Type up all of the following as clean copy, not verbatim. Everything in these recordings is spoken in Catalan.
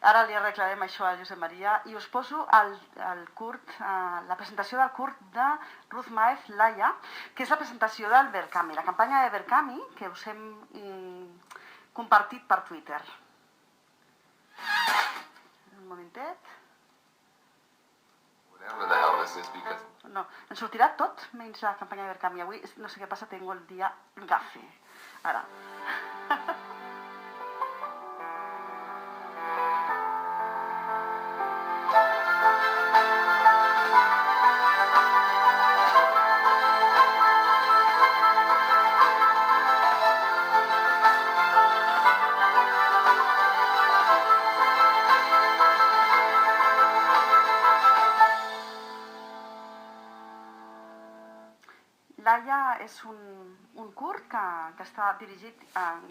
Ara li arreglarem això a Josep Maria i us poso la presentació del curt de Ruth Maez Laia, que és la presentació del Verkami, la campanya de Verkami que us hem compartit per Twitter. Un momentet. No, ens sortirà tot menys la campanya de Verkami. Avui no sé què passa, tengo el dia gafe. Ara. Laia és un curt que està dirigit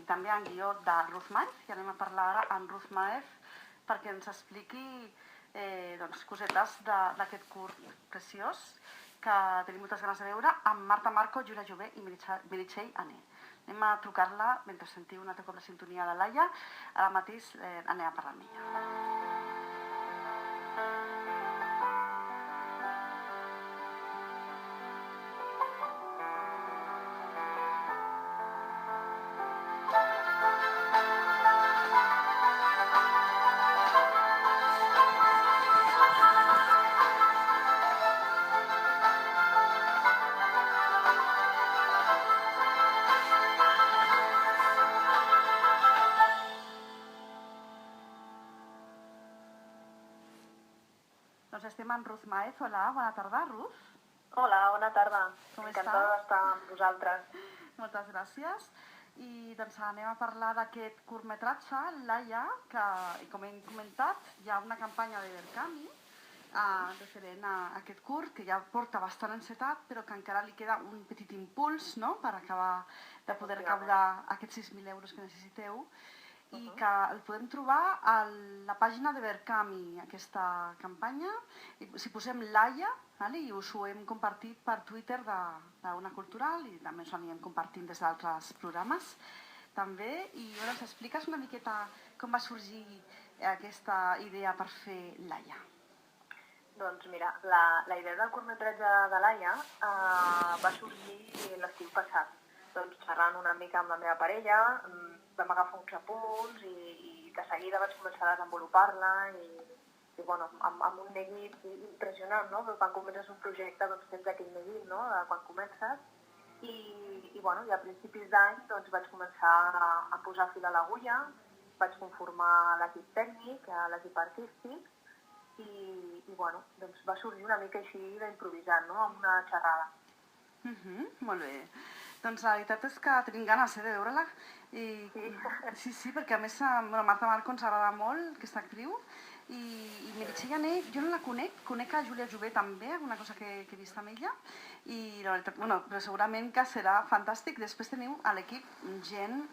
també en guió de Ruth Maez, i anem a parlar ara amb Ruth Maez perquè ens expliqui cosetes d'aquest curt preciós que tenim moltes ganes de veure amb Marta Marco, Júlia Jové i Meritxell Ané. Anem a trucar-la mentre sentiu un altre cop la sintonia de Laia. Ara mateix anem a parlar amb ella. Doncs estem amb Ruth Maez. Hola, bona tarda, Ruth. Hola, bona tarda. Com encantada d'estar amb vosaltres. Moltes gràcies. I doncs anem a parlar d'aquest curtmetratge, Laia, que, com hem comentat, hi ha una campanya de Verkami referent a aquest curt, que ja porta bastant encetat, però que encara li queda un petit impuls, no?, per acabar de poder recaudar aquests 6.000 euros que necessiteu, i que el podem trobar a la pàgina de Verkami, aquesta campanya. Si posem Laia, i us ho hem compartit per Twitter d'Ona Cultural, i també us ho anirem compartint des d'altres programes també, i ara ens expliques una miqueta com va sorgir aquesta idea per fer Laia. Doncs mira, la idea del curtmetratge de Laia va sorgir l'estiu passat. Doncs xerrant una mica amb la meva parella, vam agafar uns apunts i de seguida vaig començar a desenvolupar-la i bueno, amb un neguit impressionant, no? Quan comences un projecte doncs tens aquell neguit, no?, de quan comences i bueno, i a principis d'any doncs vaig començar a posar fil a l'agulla, vaig conformar l'equip tècnic, l'equip artístic i bueno, doncs va sorgir una mica així d'improvisant, no?, amb una xerrada. Molt bé. Doncs la veritat és que tenim ganes de veure-la. Sí, perquè a més Marta Marco ens agrada molt, aquesta actriu, i Meritxell Ané jo no la conec a Júlia Jové també, alguna cosa que he vist amb ella, i la veritat, però segurament que serà fantàstic. Després teniu a l'equip gent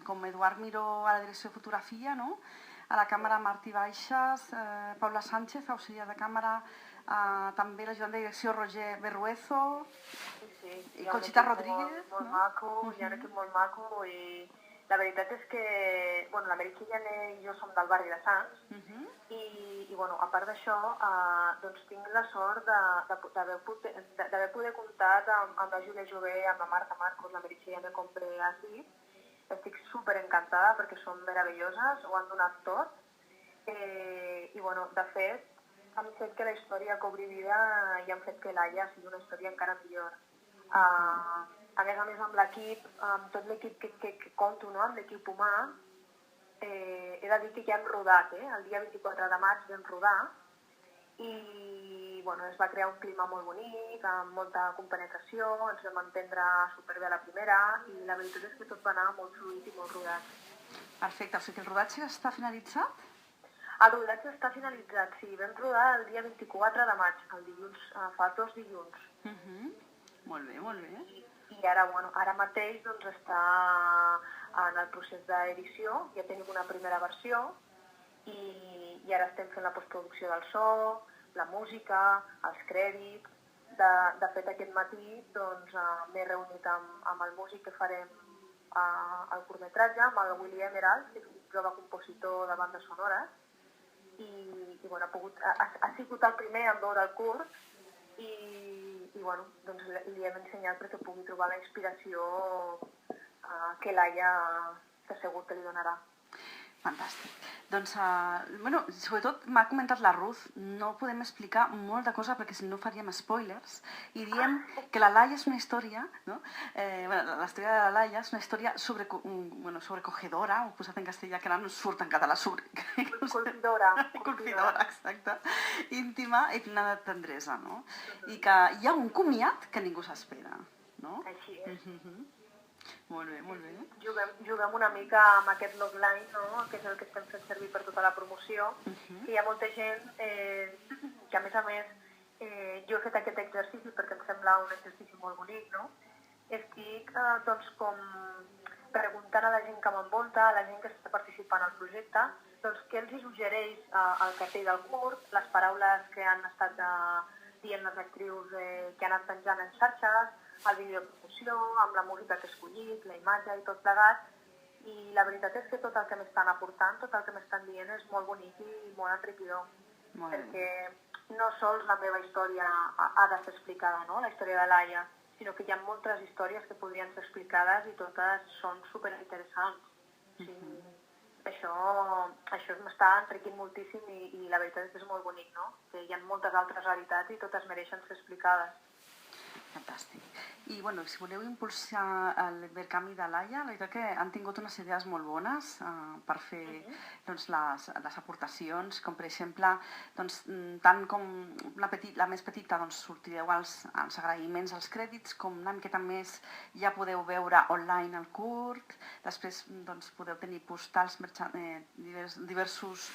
com Eduard Miró a la direcció de fotografia, no?, a la càmera Martí Baixas, Paula Sánchez, auxiliar de càmera, també l'ajudant de direcció Roger Berruezo, i Conxita Rodríguez. Molt maco, hi ha un equip molt maco i la veritat és que la Meritxell Ané i jo som del barri de Sants i a part d'això doncs tinc la sort d'haver poder comptat amb la Júlia Jové, amb la Marta Marcos, la Meritxell Ané, com bé has dit. Estic superencantada perquè són meravelloses, ho han donat tot i de fet han fet que la història cobri vida i han fet que Laia sigui una història encara millor. A més amb l'equip, amb tot l'equip que compto, no?, amb l'equip humà, he de dir que ja hem rodat, el dia 24 de maig vam rodar i es va crear un clima molt bonic, amb molta compenetració, ens vam entendre superbé a la primera i la veritat és que tot va anar molt fluid i molt rodat. Perfecte, o sigui que el rodatge està finalitzat? El rodatge està finalitzat, sí. Vam rodar el dia 24 de maig, el dilluns, fa 2 dilluns. Molt bé, molt bé. I ara mateix està en el procés d'edició, ja tenim una primera versió i ara estem fent la postproducció del so, la música, els crèdits. De fet, aquest matí m'he reunit amb el músic que farem el curtmetratge, amb el Willy Emerald, que és un jove compositor de bandes sonores, i bueno, ha sigut el primer en veure el curs i bueno, doncs li hem ensenyat perquè pugui trobar la inspiració que l'Aia de segur que li donarà. Fantàstic. Doncs, bueno, sobretot m'ha comentat la Ruth, no podem explicar molta cosa perquè si no faríem spoilers, i diem que la Laia és una història, no? Bueno, la història de la Laia és una història sobrecogedora, ho he posat en castellà, que ara no surt en català, Colpidora. Colpidora, exacte. Íntima i plena de tendresa, no? I que hi ha un comiat que ningú s'espera, no? Així és. Molt bé, molt bé. Juguem una mica amb aquest logline, no? Que és el que estem fent servir per tota la promoció, que hi ha molta gent que, a més, jo he fet aquest exercici perquè em sembla un exercici molt bonic, no? Estic, doncs, com preguntant a la gent que m'envolta, a la gent que està participant al projecte, doncs, què els suggereix el cartell del curs, les paraules que han estat dient les actrius que han anat penjant en xarxes, el vídeo de promoció, amb la música que he escollit, la imatge i tot plegat. I la veritat és que tot el que m'estan aportant, tot el que m'estan dient és molt bonic i molt enriquidor. Perquè no sols la meva història ha de ser explicada, no? La història de l'Aia, sinó que hi ha moltes històries que podrien ser explicades i totes són superinteressants. Això m'està enriquint moltíssim i la veritat és que és molt bonic, no? Que hi ha moltes altres realitats i totes mereixen ser explicades. Fantàstic. I, bueno, si voleu impulsar l'Intercanvi de l'Aia, la veritat que han tingut unes idees molt bones per fer doncs, les aportacions, com per exemple, doncs, tant com la més petita doncs, sortireu els agraïments, els crèdits, com una miqueta més ja podeu veure online el curt, després doncs, podeu tenir postals, diversos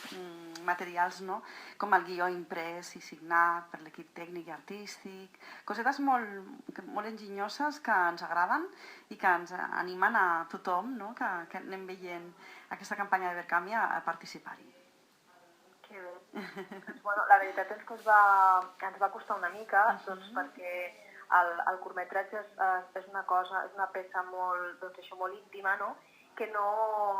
materials, no? Com el guió imprès i signat per l'equip tècnic i artístic, cosetes molt enginyoses que ens agraden i que ens animen a tothom, no? que anem veient aquesta campanya de Verkami a participar-hi. Que bé. Bueno, la veritat és que ens va costar una mica, doncs, perquè el curtmetratge és una peça molt, doncs, això, molt íntima, no? Que no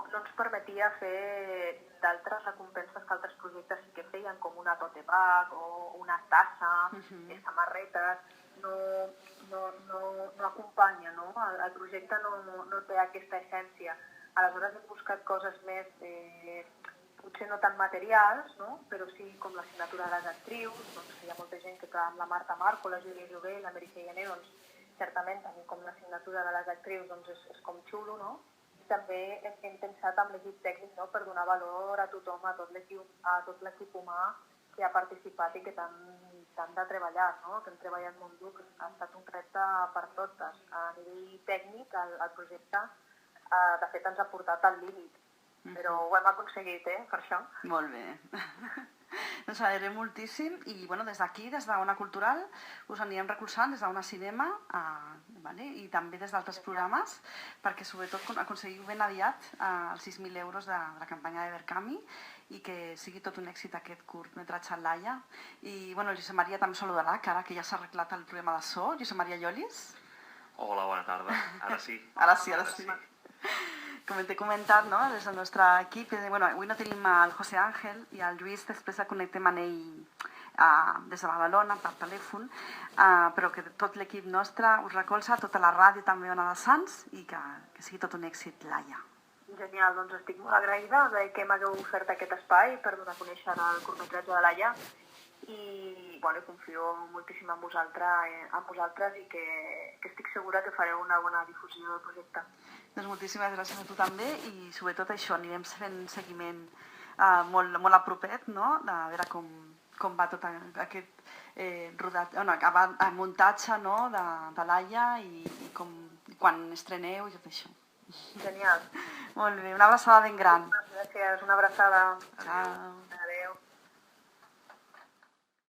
ens permetia fer d'altres recompenses que altres projectes sí que feien, com una tote bag o una tassa, samarretes. No acompanya, no? El projecte no té aquesta essència. Aleshores hem buscat coses més, potser no tan materials, no? Però sí com la signatura de les actrius, doncs hi ha molta gent que amb la Marta Marco, la Júlia Jové i la Meritxell Jané, doncs certament tenir com la signatura de les actrius doncs és com xulo, no? També hem pensat amb l'equip tècnic, no? Per donar valor a tothom, a tot l'equip humà que ha participat i que tant de treballar, no? Que hem treballat molt dur, ha estat un repte per totes. A nivell tècnic, el projecte, de fet, ens ha portat al límit, però ho hem aconseguit, per això. Molt bé. Ens alegrem moltíssim i des d'aquí, des d'Ona Cultural, us anirem recolzant des d'Ona Cinema i també des d'altres programes perquè sobretot aconseguiu ben aviat els 6.000 euros de la campanya de Verkami i que sigui tot un èxit aquest curtmetratge en l'Aia. I Josep Maria també saludarà, que ara que ja s'ha arreglat el problema de so. Josep Maria Llolis. Hola, bona tarda. Ara sí. Ara sí. Com t'he comentat, no? Des del nostre equip, avui no tenim el José Ángel i el Lluís, després el connectem amb ell des de Badalona per telèfon, però que tot l'equip nostre us recolza, tota la ràdio també Ona de Sants i que sigui tot un èxit l'Aia. Genial, doncs estic molt agraïda que m'hagueu ofert aquest espai per donar a conèixer el curtmetratge de l'Aia i confio moltíssim en vosaltres i que estic segura que fareu una bona difusió del projecte. Doncs moltíssimes gràcies a tu també i sobretot això, anirem fent seguiment molt a propet, no? De veure com va tot aquest muntatge de l'Aia i quan estreneu i tot això. Genial. Molt bé, una abraçada ben gran. Gràcies, una abraçada. Ciao.